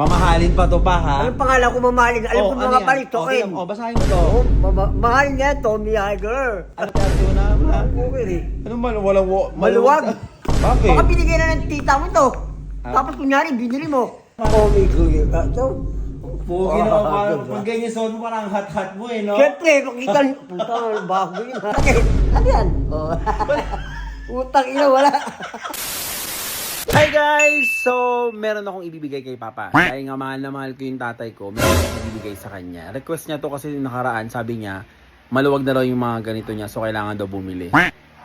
Mamahalin pa to pa, ha? Anong pangalan ko mamahalin? Alam ko mga palitokin. Basahin mo to. Mahalin niya, Tommy Higer. Ano tayo na? Okay eh. Ano man, walang Maluwag. Bakit? Baka binigay na ng tita mo to. Tapos kunyari, binili mo. Tommy Higer. Ito. Pugi na parang pag ganyan suot mo parang hot-hot mo eh, no? Siyempre, makita niyo. Putang, bago yun. Bakit? Ano yan? Utang ina, wala. Hi guys! So, meron akong ibibigay kay Papa. Dahil nga mahal na mahal ko yung tatay ko, meron akong ibibigay sa kanya. Request niya to kasi nakaraan, sabi niya, maluwag na raw yung mga ganito niya, so kailangan daw bumili.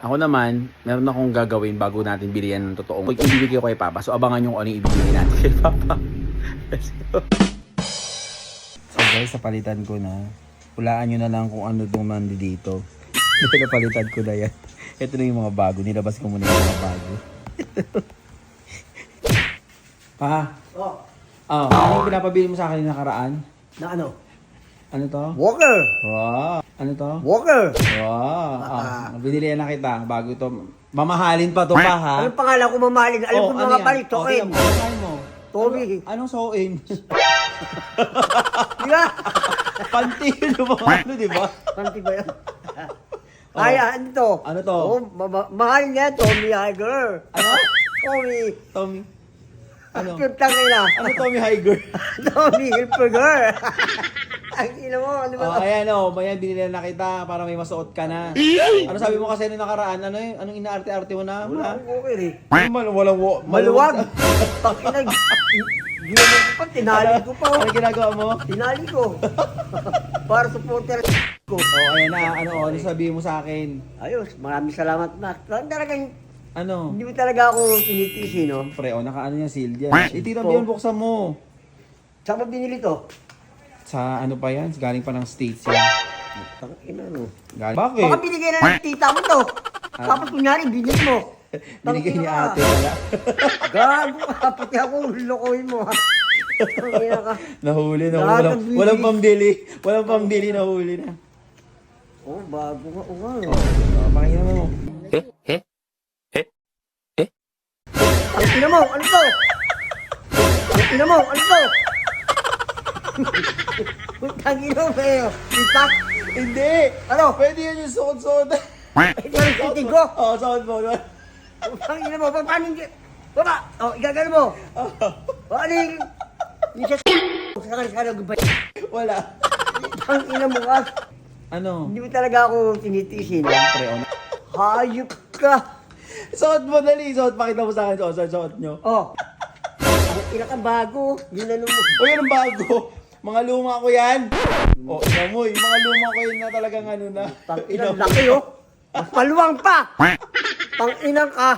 Ako naman, meron akong gagawin bago natin bilihan ng totoong ibibigay ko kay Papa. So, abangan nyo kung ano yung ibibigay natin kay Papa. Let's go! So guys, sa palitan ko na, hulaan nyo na lang kung ano itong nandito. Ito na palitan ko na yan. Ito na yung mga bago. Nilabas ko muna yung mga bago. Pa, ano yung pinapabili mo sa akin yung nakaraan? Na ano? Ano to? Walker. Wow. Ano to? Walker. Wow. Binili na kita bago to. Mamahalin pa to pa, ha? Anong pangalan ko mamahalin? Alam ko mga palitokin. Basahin mo. Tommy. Anong soin? Di ba? Panty yun yung mga ano, di ba? Panty ba yan? Ay, ano to? Ano to? Mahal niya, Tommy Higer. Ano? Tommy. Ano? Putang ina. Ano Tommy Higer? Tommy Hilfiger. Ang ina mo, ano ba? Ayan bayan, binili na kita para may masuot ka na. Ano sabi mo kasi nung nakaraan? Ano yun? Anong inaarte-arte mo na? Wala akong okay eh. Ano man, walang Maluwag. Pakinag. Ginamit ko pa, tinali ko pa. Ano ginagawa mo? Tinali ko. Para supporter ko. Ayan na, ano sabihin mo sa akin? Ayos, maraming salamat na. Talagang, Ano? hindi mo talaga ako tinitisi, no? Pre, nakaano yung seal dyan. Itira mo yun, buksan mo. Saan ba binili to? Sa ano pa yan? Galing pa ng States yan. Tangina, no? Galing. Bakit? Baka binigay na ng tita mo to. Tapos kunyari, binili mo. Binigay ni ate wala. Gago ka, pati ako lukohin mo ha. Tangina ka. Nahuli na. Lahat ng Walang pambili. Walang pambili, nahuli na. Oh, bago nga. Oh, nga. Pakinggan mo. Ang ina mo, ano to? Ang ina mo, ano to? Ang ina mo, kayo. Itak? Hindi! Ano? Pwede yan yung suot-suot. Ito yung sitig ko. Oo, suot mo. Ang ina mo, paano hindi? Baba! O, igagano mo. O, ano yung... Yung sa sakal-sakal ba? Wala. Ang ina mo ka. Ano? Hindi mo talaga ako tinitisin. Pre, Hayop ka. suot mo, dali. Suot, pakita mo sa akin. Suot nyo. Oh. Ang ina ka bago. Yun ano mo. O, yan ang bago. Mga luma ko yan. O, ina mo, yung mga luma ko yun na talagang ano na. Tang-inang laki oh. Mas maluwang pa. Tang-inang ka.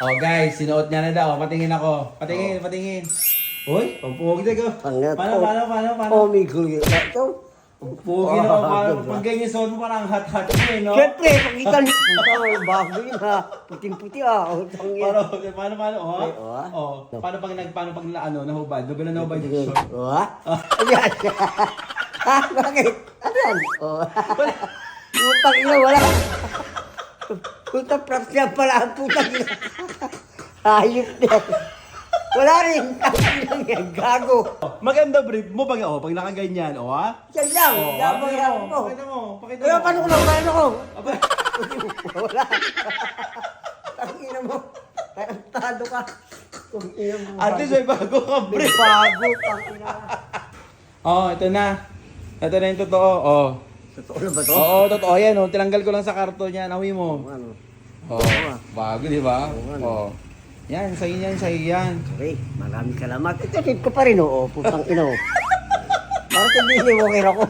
Oh guys, sinuot niya na daw. Patingin ako. Patingin. Uy, ang pugi na ko. Paano? Tommy Higer. Ito. Pugi na ako. Pag ganyan suot mo parang hot-hot mo eh, no? Siyempre, pakita niyo. Putang, bago yun ha. Puting-puti ah. Oh, tangina. Paano? Paano pag nahubad? Doon na nahubad yung short. Oh, ha? Ayan. Ha? Bakit? Ano yan? Oh. Putang ina, wala. Putang props yan pala ang putang ina. Hayop din. Wala rin. Ang yan, gago. Maganda brief mo pag nakaganyan, ha? Yan lang. Yabang yan mo. Pakita mo. Pero paano ko lang, paano ko? Wala. Tangina mo. Tarantado ka. Tangina mo. At least may bago ka brief. Bago, tangina. Ito na. Ito na yung totoo. Totoo na ba to? Oo, totoo yan. Tinanggal ko lang sa karton niya. Nawi mo. Ano? Bago, di ba? Yan, sa'yo yan. Okay, maraming salamat. Ito, tip ko pa rin, oh. Putang ina, oh. Parang hindi ni Walker ako.